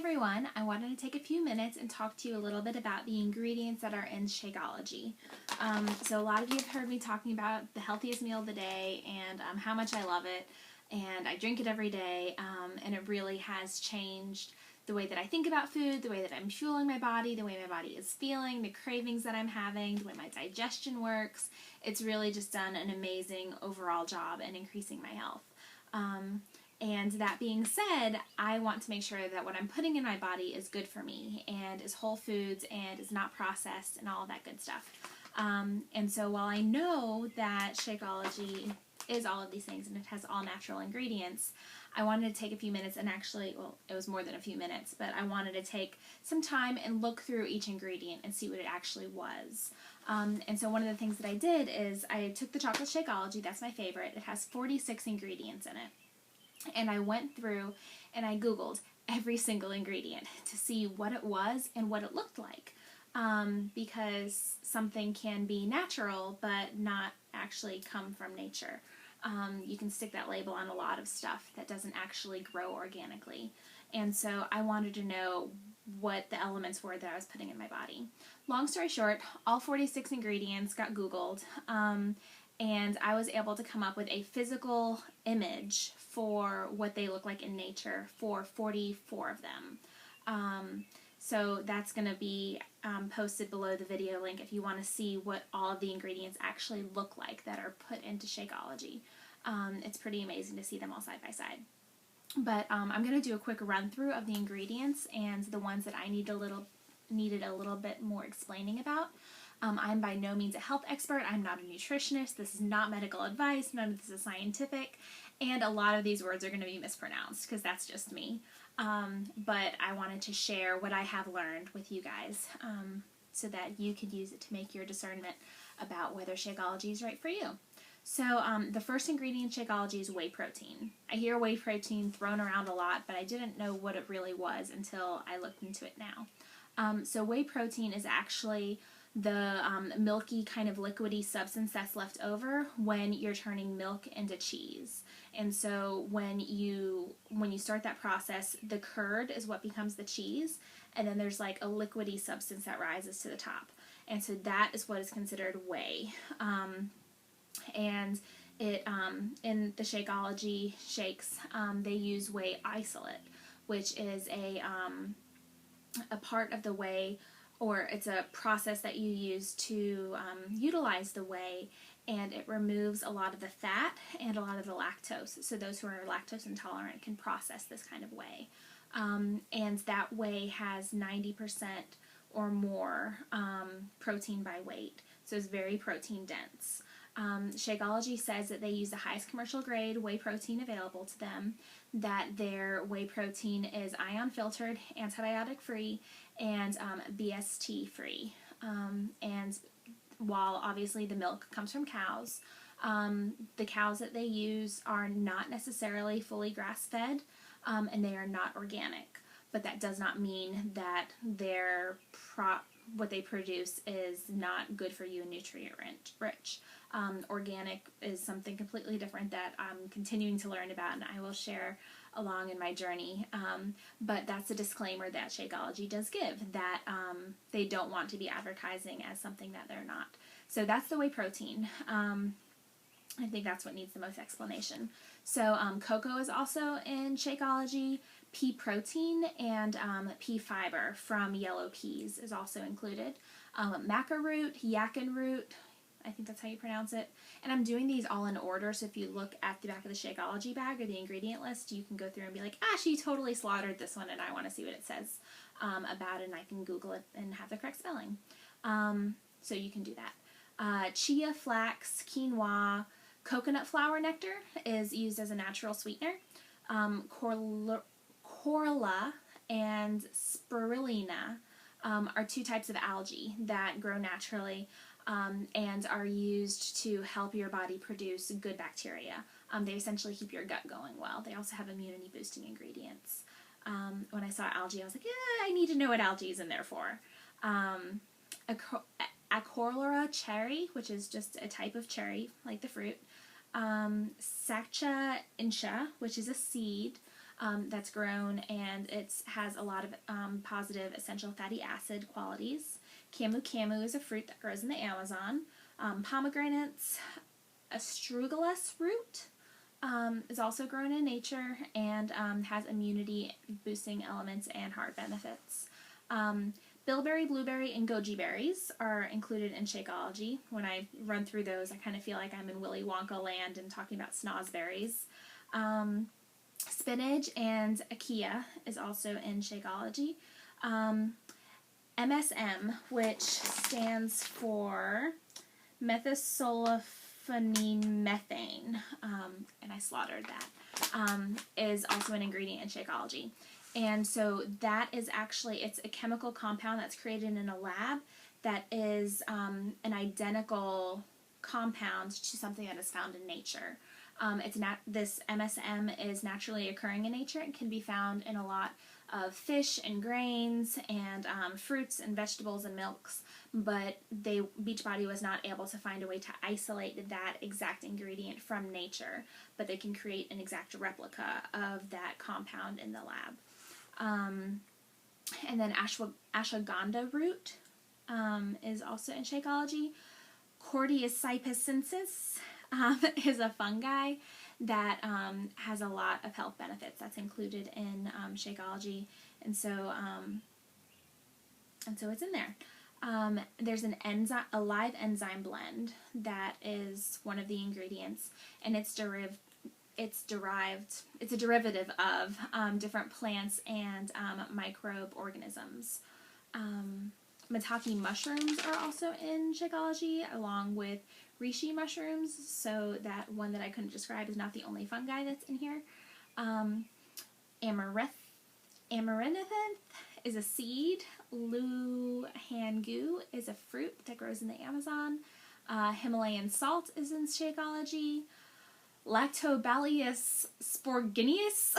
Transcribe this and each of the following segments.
everyone, I wanted to take a few minutes and talk to you a little bit about the ingredients that are in Shakeology. So a lot of you have heard me talking about the healthiest meal of the day and how much I love it, and I drink it every day, and it really has changed the way that I think about food, the way that I'm fueling my body, the way my body is feeling, the cravings that I'm having, the way my digestion works. It's really just done an amazing overall job in increasing my health. And that being said, I want to make sure that what I'm putting in my body is good for me and is whole foods and is not processed and all of that good stuff. And so while I know that Shakeology is all of these things and it has all natural ingredients, I wanted to take a few minutes and actually, well, it was more than a few minutes, but I wanted to take some time and look through each ingredient and see what it actually was. And so one of the things that I did is I took the chocolate Shakeology, that's my favorite. It has 46 ingredients in it. And I went through and I Googled every single ingredient to see what it was and what it looked like. Because something can be natural but not actually come from nature. You can stick that label on a lot of stuff that doesn't actually grow organically. And so I wanted to know what the elements were that I was putting in my body. Long story short, all 46 ingredients got Googled. And I was able to come up with a physical image for what they look like in nature for 44 of them. So that's going to be posted below the video link if you want to see what all of the ingredients actually look like that are put into Shakeology. It's pretty amazing to see them all side by side. But I'm going to do a quick run through of the ingredients and the ones that I needed a little bit more explaining about. I'm by no means a health expert. I'm not a nutritionist. This is not medical advice. None of this is scientific. And a lot of these words are going to be mispronounced because that's just me. But I wanted to share what I have learned with you guys so that you could use it to make your discernment about whether Shakeology is right for you. So the first ingredient in Shakeology is whey protein. I hear whey protein thrown around a lot, but I didn't know what it really was until I looked into it now. So whey protein is actually the milky kind of liquidy substance that's left over when you're turning milk into cheese. And so when you start that process, the curd is what becomes the cheese, and then there's like a liquidy substance that rises to the top. And so that is what is considered whey. And it in the Shakeology shakes, they use whey isolate, which is a part of the whey, or it's a process that you use to utilize the whey, and it removes a lot of the fat and a lot of the lactose. So those who are lactose intolerant can process this kind of whey. And that whey has 90% or more protein by weight, so it's very protein dense. Shakeology says that they use the highest commercial grade whey protein available to them, that their whey protein is ion filtered, antibiotic free, and BST free. And while obviously the milk comes from cows, the cows that they use are not necessarily fully grass fed, and they are not organic. But that does not mean that what they produce is not good for you and nutrient rich. Organic is something completely different that I'm continuing to learn about, and I will share along in my journey. But that's a disclaimer that Shakeology does give, that they don't want to be advertising as something that they're not. So that's the whey protein. I think that's what needs the most explanation. So cocoa is also in Shakeology. Pea protein and pea fiber from yellow peas is also included. Maca root, yakin root, I think that's how you pronounce it. And I'm doing these all in order, so if you look at the back of the Shakeology bag or the ingredient list, you can go through and be like, she totally slaughtered this one and I want to see what it says about it, and I can Google it and have the correct spelling. So you can do that. Chia, flax, quinoa, coconut flower nectar is used as a natural sweetener. Chlorella and spirulina are two types of algae that grow naturally and are used to help your body produce good bacteria. They essentially keep your gut going well. They also have immunity boosting ingredients. When I saw algae, I was like, I need to know what algae is in there for. Acorora cherry, which is just a type of cherry, like the fruit. Saccha insha, which is a seed. that's grown, and it has a lot of positive essential fatty acid qualities. Camu camu is a fruit that grows in the Amazon. Pomegranates, astragalus root, is also grown in nature and has immunity boosting elements and heart benefits. Bilberry, blueberry, and goji berries are included in Shakeology. When I run through those, I kind of feel like I'm in Willy Wonka land and talking about snozberries. Spinach and akia is also in Shakeology. MSM, which stands for methysulfonine methane, and I slaughtered that, is also an ingredient in Shakeology. And so that is actually, it's a chemical compound that's created in a lab that is an identical compound to something that is found in nature. This MSM is naturally occurring in nature and can be found in a lot of fish and grains and fruits and vegetables and milks, but Beachbody was not able to find a way to isolate that exact ingredient from nature, but they can create an exact replica of that compound in the lab. And then ashwagandha root is also in Shakeology. Cordyceps cypacensis is a fungi that has a lot of health benefits. That's included in Shakeology, and so it's in there. There's a live enzyme blend that is one of the ingredients, and it's a derivative of different plants and microorganisms. Maitake mushrooms are also in Shakeology, along with reishi mushrooms, so that one that I couldn't describe is not the only fungi that's in here. Amaranth is a seed. Luhangu is a fruit that grows in the Amazon. Himalayan salt is in Shakeology. Lactobacillus sporgineus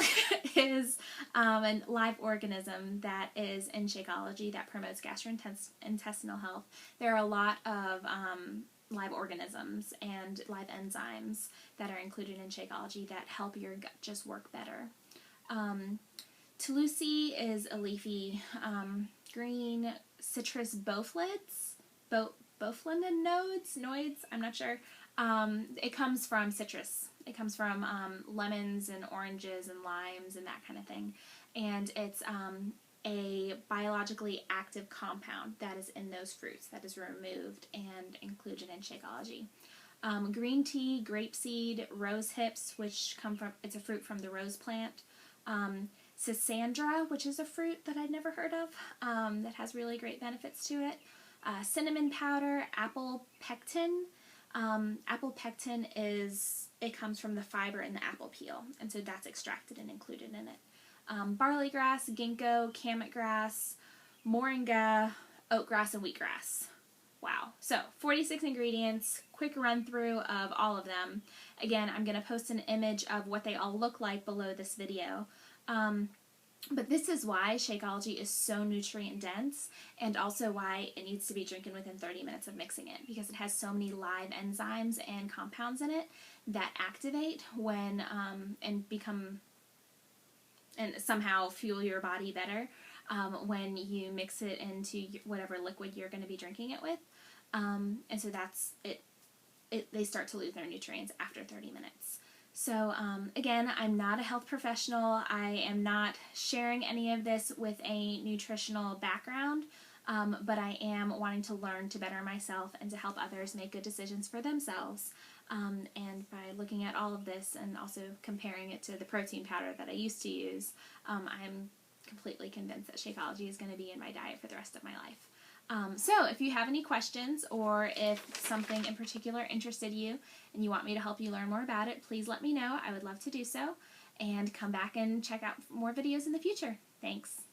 is a live organism that is in Shakeology that promotes gastrointestinal health. There are a lot of live organisms and live enzymes that are included in Shakeology that help your gut just work better. Tulsi is a leafy green citrus boflids, nodes, I'm not sure. It comes from citrus. It comes from lemons and oranges and limes and that kind of thing. And it's a biologically active compound that is in those fruits that is removed and included in Shakeology. Green tea, grapeseed, rose hips, which it's a fruit from the rose plant. Schisandra, which is a fruit that I'd never heard of, that has really great benefits to it. Cinnamon powder, apple pectin. Apple pectin comes from the fiber in the apple peel, and so that's extracted and included in it. Barley grass, ginkgo, kamet grass, moringa, oatgrass, and wheatgrass. Wow. So 46 ingredients, quick run through of all of them. Again, I'm going to post an image of what they all look like below this video. But this is why Shakeology is so nutrient dense, and also why it needs to be drinking within 30 minutes of mixing it, because it has so many live enzymes and compounds in it that activate when and somehow fuel your body better when you mix it into whatever liquid you're going to be drinking it with. And so that's it. They start to lose their nutrients after 30 minutes. So again, I'm not a health professional. I am not sharing any of this with a nutritional background, but I am wanting to learn to better myself and to help others make good decisions for themselves. And by looking at all of this and also comparing it to the protein powder that I used to use, I'm completely convinced that Shakeology is going to be in my diet for the rest of my life. So if you have any questions, or if something in particular interested you and you want me to help you learn more about it, please let me know. I would love to do so. And come back and check out more videos in the future. Thanks.